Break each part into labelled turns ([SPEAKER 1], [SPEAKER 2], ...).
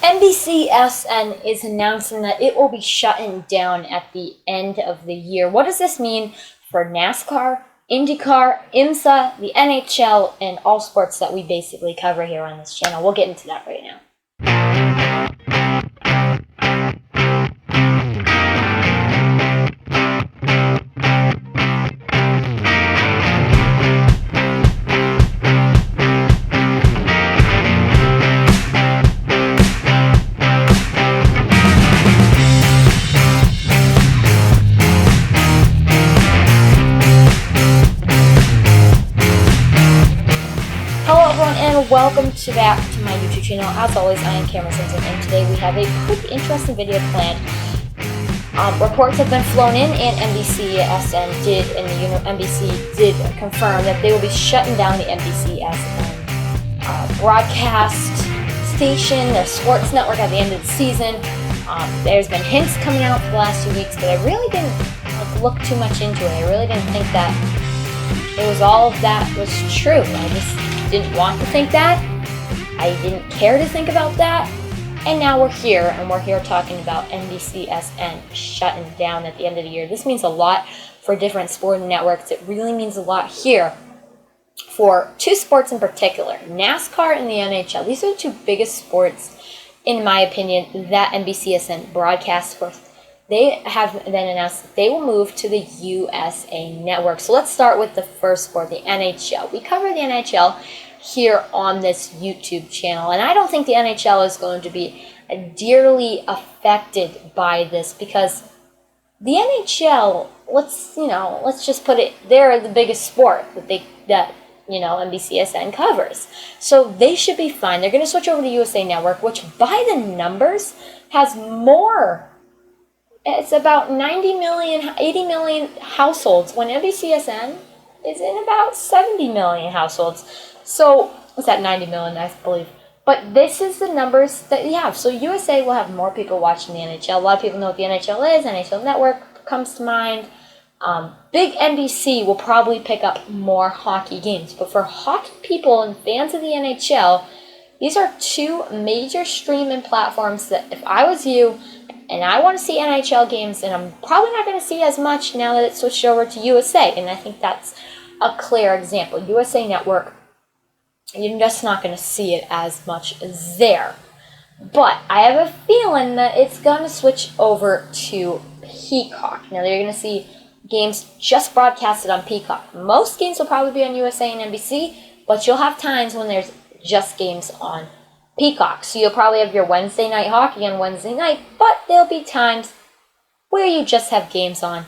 [SPEAKER 1] NBCSN is announcing that it will be shutting down at the end of the year. What does this mean for NASCAR, IndyCar, IMSA, the NHL, and all sports that we basically cover here on this channel? We'll get into that right now. Welcome back to my YouTube channel. As always, I am Cameron Simpson, and today we have a pretty interesting video planned. Reports have been flown in, and NBCSN did, and NBC did confirm that they will be shutting down the NBCSN broadcast station, their sports network, at the end of the season. There's been hints coming out for the last 2 weeks, but I really didn't look too much into it. I really didn't think that it was all of that was true. I just didn't want to think that. I didn't care to think about that. And now we're here, and we're here talking about NBCSN shutting down at the end of the year. This means a lot for different sport networks. It really means a lot here for two sports in particular, NASCAR and the NHL. These are the two biggest sports, in my opinion, that NBCSN broadcasts for. They have then announced that they will move to the USA Network. So let's start with the first sport, the NHL. We cover the NHL here on this YouTube channel, and I don't think the NHL is going to be dearly affected by this because the NHL, let's just put it, they're the biggest sport that NBCSN covers. So they should be fine. They're going to switch over to USA Network, which by the numbers has more. It's about 90 million, 80 million households when NBCSN is in about 70 million households. So, it's at 90 million, I believe. But this is the numbers that you have. So, USA will have more people watching the NHL. A lot of people know what the NHL is. NHL Network comes to mind. Big NBC will probably pick up more hockey games. But for hockey people and fans of the NHL, these are two major streaming platforms that if I was you, and I want to see NHL games, and I'm probably not going to see as much now that it's switched over to USA. And I think that's a clear example. USA Network, you're just not going to see it as much there. But I have a feeling that it's going to switch over to Peacock. Now, you're going to see games just broadcasted on Peacock. Most games will probably be on USA and NBC, but you'll have times when there's just games on Peacock. So you'll probably have your Wednesday night hockey on Wednesday night, but there'll be times where you just have games on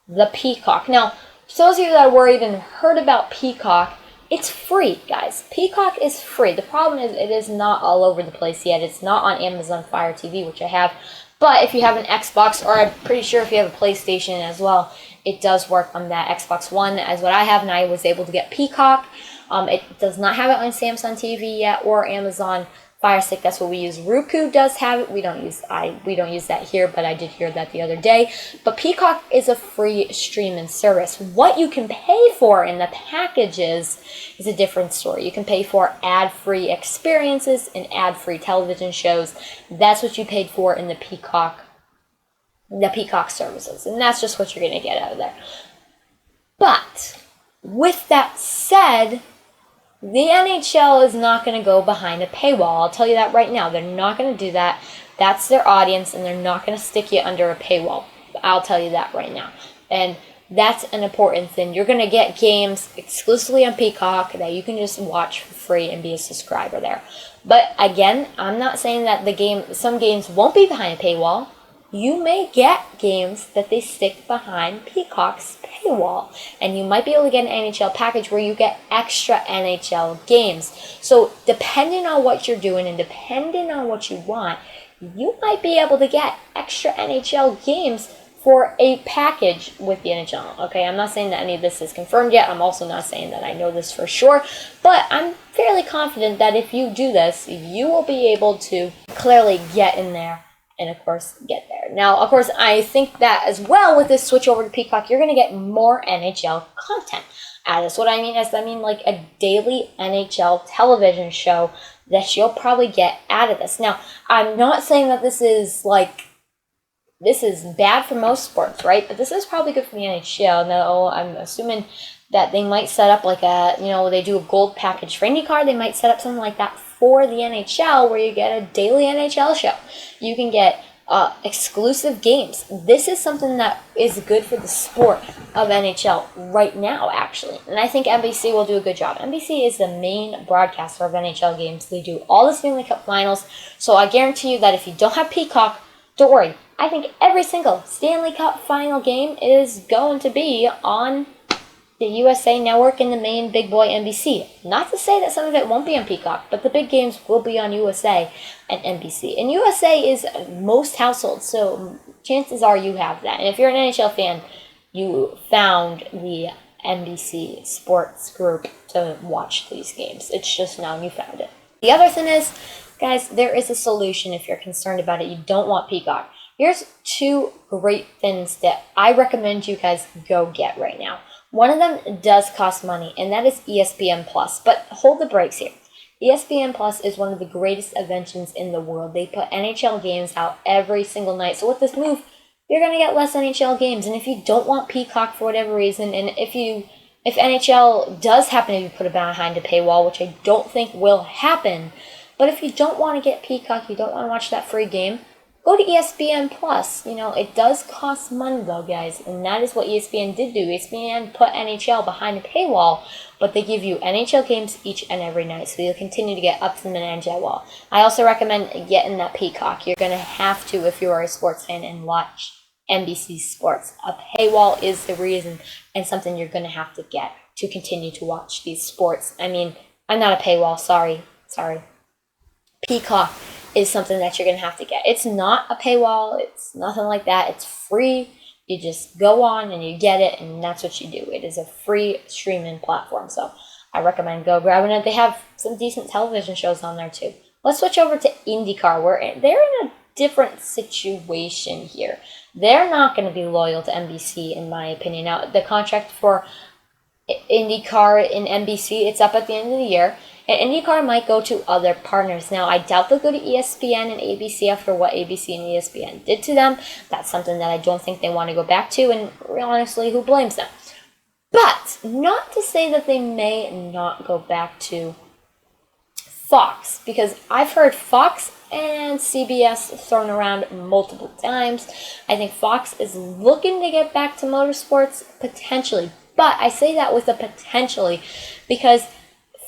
[SPEAKER 1] the Peacock. Now, for those of you that are worried and heard about Peacock, it's free, guys. Peacock is free. The problem is it is not all over the place yet. It's not on Amazon Fire TV, which I have. But if you have an Xbox, or I'm pretty sure if you have a PlayStation as well, it does work on that Xbox One as what I have, and I was able to get Peacock. It does not have it on Samsung TV yet or Amazon Fire Stick. That's what we use. Roku does have it. We don't use that here, but I did hear that the other day. But Peacock is a free streaming service. What you can pay for in the packages is a different story. You can pay for ad-free experiences and ad-free television shows. That's what you paid for in the Peacock services, and that's just what you're going to get out of there. But with that said, the NHL is not going to go behind a paywall. I'll tell you that right now. They're not going to do that. That's their audience, and they're not going to stick you under a paywall. I'll tell you that right now. And that's an important thing. You're going to get games exclusively on Peacock that you can just watch for free and be a subscriber there. But again, I'm not saying that some games won't be behind a paywall. You may get games that they stick behind Peacock's paywall. And you might be able to get an NHL package where you get extra NHL games. So depending on what you're doing and depending on what you want, you might be able to get extra NHL games for a package with the NHL. Okay, I'm not saying that any of this is confirmed yet. I'm also not saying that I know this for sure. But I'm fairly confident that if you do this, you will be able to clearly get in there and, of course, get there. Now, of course, I think that as well with this switch over to Peacock, you're going to get more NHL content. That's what I mean. Like a daily NHL television show that you'll probably get out of this. Now, I'm not saying that this is bad for most sports, right? But this is probably good for the NHL. Now, I'm assuming that they might set up like they do a gold package for IndyCar. They might set up something like that for the NHL where you get a daily NHL show. You can get exclusive games. This is something that is good for the sport of NHL right now, actually. And I think NBC will do a good job. NBC is the main broadcaster of NHL games. They do all the Stanley Cup finals. So I guarantee you that if you don't have Peacock, don't worry. I think every single Stanley Cup final game is going to be on the USA Network and the main big boy NBC. Not to say that some of it won't be on Peacock, but the big games will be on USA and NBC. And USA is most households, so chances are you have that. And if you're an NHL fan, you found the NBC Sports group to watch these games. It's just now you found it. The other thing is, guys, there is a solution if you're concerned about it. You don't want Peacock. Here's two great things that I recommend you guys go get right now. One of them does cost money, and that is ESPN Plus. But hold the brakes here. ESPN Plus is one of the greatest inventions in the world. They put NHL games out every single night. So with this move, you're going to get less NHL games. And if you don't want Peacock for whatever reason, and if NHL does happen to be put behind a paywall, which I don't think will happen, but if you don't want to get Peacock, you don't want to watch that free game, go to ESPN Plus. It does cost money though, guys, and that is what ESPN did do. ESPN put NHL behind a paywall, but they give you NHL games each and every night, so you'll continue to get up to the NHL wall. I also recommend getting that Peacock. You're going to have to if you are a sports fan and watch NBC Sports. A paywall is the reason and something you're going to have to get to continue to watch these sports. I mean, I'm not a paywall, sorry. Peacock is something that you're going to have to get. It's not a paywall. It's nothing like that. It's free. You just go on and you get it, and that's what you do. It is a free streaming platform, so I recommend go grabbing it. They have some decent television shows on there, too. Let's switch over to IndyCar, where they're in a different situation here. They're not going to be loyal to NBC, in my opinion. Now, the contract for IndyCar in NBC, it's up at the end of the year. And IndyCar might go to other partners. Now, I doubt they'll go to ESPN and ABC after what ABC and ESPN did to them. That's something that I don't think they want to go back to, and honestly, who blames them? But, not to say that they may not go back to Fox, because I've heard Fox and CBS thrown around multiple times. I think Fox is looking to get back to motorsports, potentially. But I say that with a potentially, because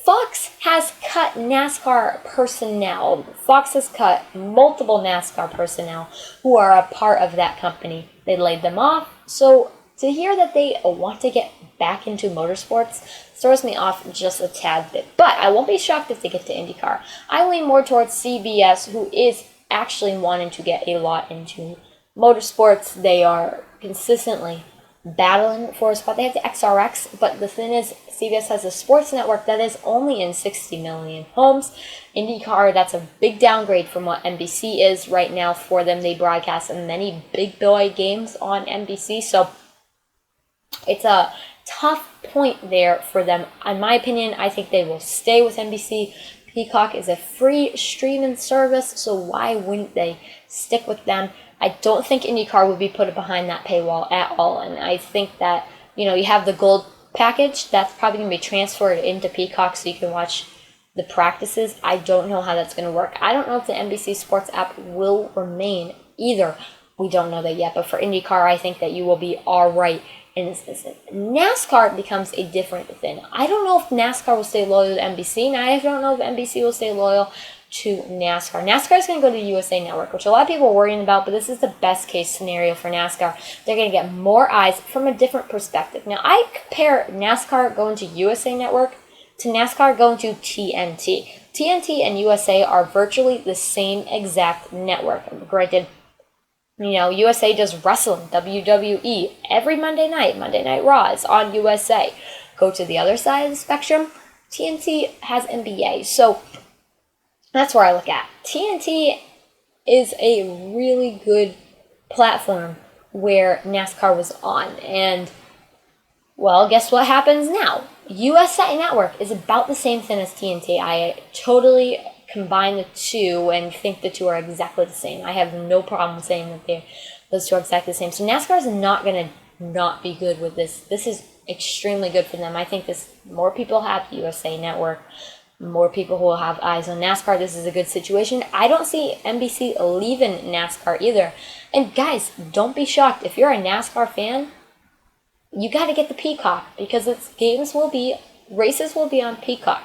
[SPEAKER 1] Fox has cut NASCAR personnel. Fox has cut multiple NASCAR personnel who are a part of that company. They laid them off. So to hear that they want to get back into motorsports throws me off just a tad bit. But I won't be shocked if they get to IndyCar. I lean more towards CBS, who is actually wanting to get a lot into motorsports. They are consistently battling for a spot. They have the XRX, but the thing is, CBS has a sports network that is only in 60 million homes. IndyCar, that's a big downgrade from what NBC is right now for them. They broadcast many big boy games on NBC, so it's a tough point there for them. In my opinion, I think they will stay with NBC. Peacock is a free streaming service, so why wouldn't they stick with them? I don't think IndyCar would be put behind that paywall at all, and I think that, you have the gold package, that's probably going to be transferred into Peacock so you can watch the practices. I don't know how that's going to work. I don't know if the NBC Sports app will remain either. We don't know that yet, but for IndyCar, I think that you will be all right in this instance. NASCAR becomes a different thing. I don't know if NASCAR will stay loyal to NBC, and I don't know if NBC will stay loyal to NASCAR. NASCAR is going to go to the USA Network, which a lot of people are worrying about, but this is the best case scenario for NASCAR. They're going to get more eyes from a different perspective. Now, I compare NASCAR going to USA Network to NASCAR going to TNT. TNT and USA are virtually the same exact network. Granted, USA does wrestling, WWE, every Monday Night Raw is on USA. Go to the other side of the spectrum, TNT has NBA. So that's where I look at. TNT is a really good platform where NASCAR was on. And, well, guess what happens now? USA Network is about the same thing as TNT. I totally combine the two and think the two are exactly the same. I have no problem saying that those two are exactly the same. So NASCAR is not going to not be good with this. This is extremely good for them. I think more people have the USA Network, more people who will have eyes on NASCAR. This is a good situation. I don't see NBC leaving NASCAR either. And guys, don't be shocked. If you're a NASCAR fan, you got to get the Peacock, because races will be on Peacock.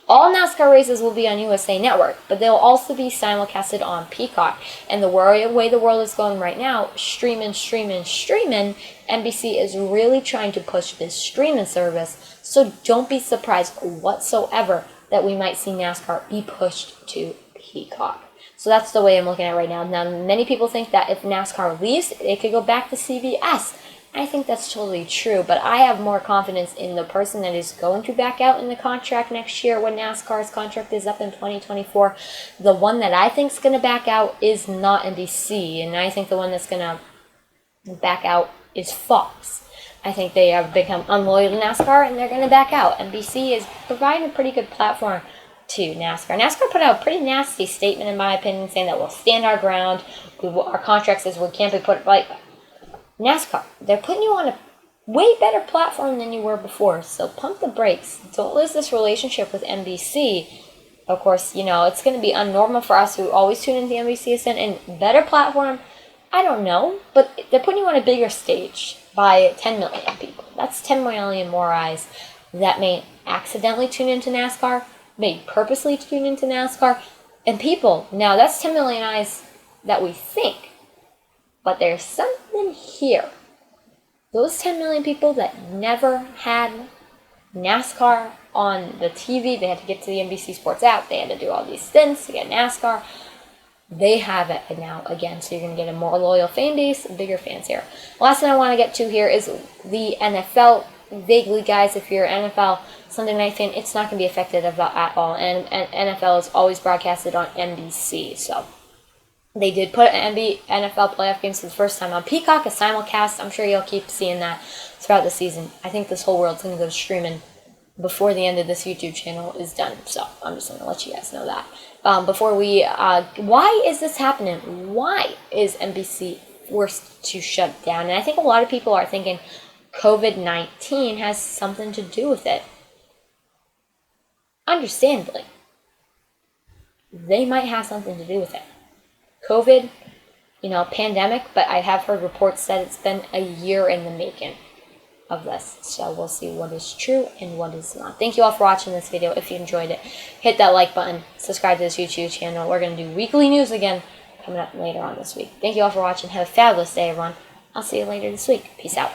[SPEAKER 1] All NASCAR races will be on USA Network, but they'll also be simulcasted on Peacock. And the way the world is going right now, streaming, NBC is really trying to push this streaming service. So don't be surprised whatsoever that we might see NASCAR be pushed to Peacock. So that's the way I'm looking at it right now. Now, many people think that if NASCAR leaves, it could go back to CBS. I think that's totally true, but I have more confidence in the person that is going to back out in the contract next year when NASCAR's contract is up in 2024. The one that I think is going to back out is not NBC, and I think the one that's going to back out is Fox. I think they have become unloyal to NASCAR, and they're going to back out. NBC is providing a pretty good platform to NASCAR. NASCAR put out a pretty nasty statement, in my opinion, saying that we'll stand our ground. Our contract says we can't be put like NASCAR. They're putting you on a way better platform than you were before. So pump the brakes. Don't lose this relationship with NBC. Of course, it's going to be unnormal for us who always tune into NBCSN, and better platform, I don't know, but they're putting you on a bigger stage by 10 million people. That's 10 million more eyes that may accidentally tune into NASCAR, may purposely tune into NASCAR, and people. Now, that's 10 million eyes that we think, but there's something here. Those 10 million people that never had NASCAR on the TV, they had to get to the NBC Sports app, they had to do all these stints to get NASCAR. They have it now again, so you're going to get a more loyal fan base, bigger fans here. Last thing I want to get to here is the NFL. Vaguely, guys, if you're an NFL Sunday night fan, it's not going to be affected at all. And NFL is always broadcasted on NBC, so they did put NFL playoff games for the first time on Peacock, a simulcast. I'm sure you'll keep seeing that throughout the season. I think this whole world's going to go streaming before the end of this YouTube channel is done. So I'm just going to let you guys know that. Why is this happening? Why is NBC forced to shut down? And I think a lot of people are thinking COVID-19 has something to do with it. Understandably, they might have something to do with it. COVID, pandemic, but I have heard reports that it's been a year in the making of this. So we'll see what is true and what is not. Thank you all for watching this video. If you enjoyed it, hit that like button, subscribe to this YouTube channel. We're going to do weekly news again coming up later on this week. Thank you all for watching. Have a fabulous day, everyone. I'll see you later this week. Peace out.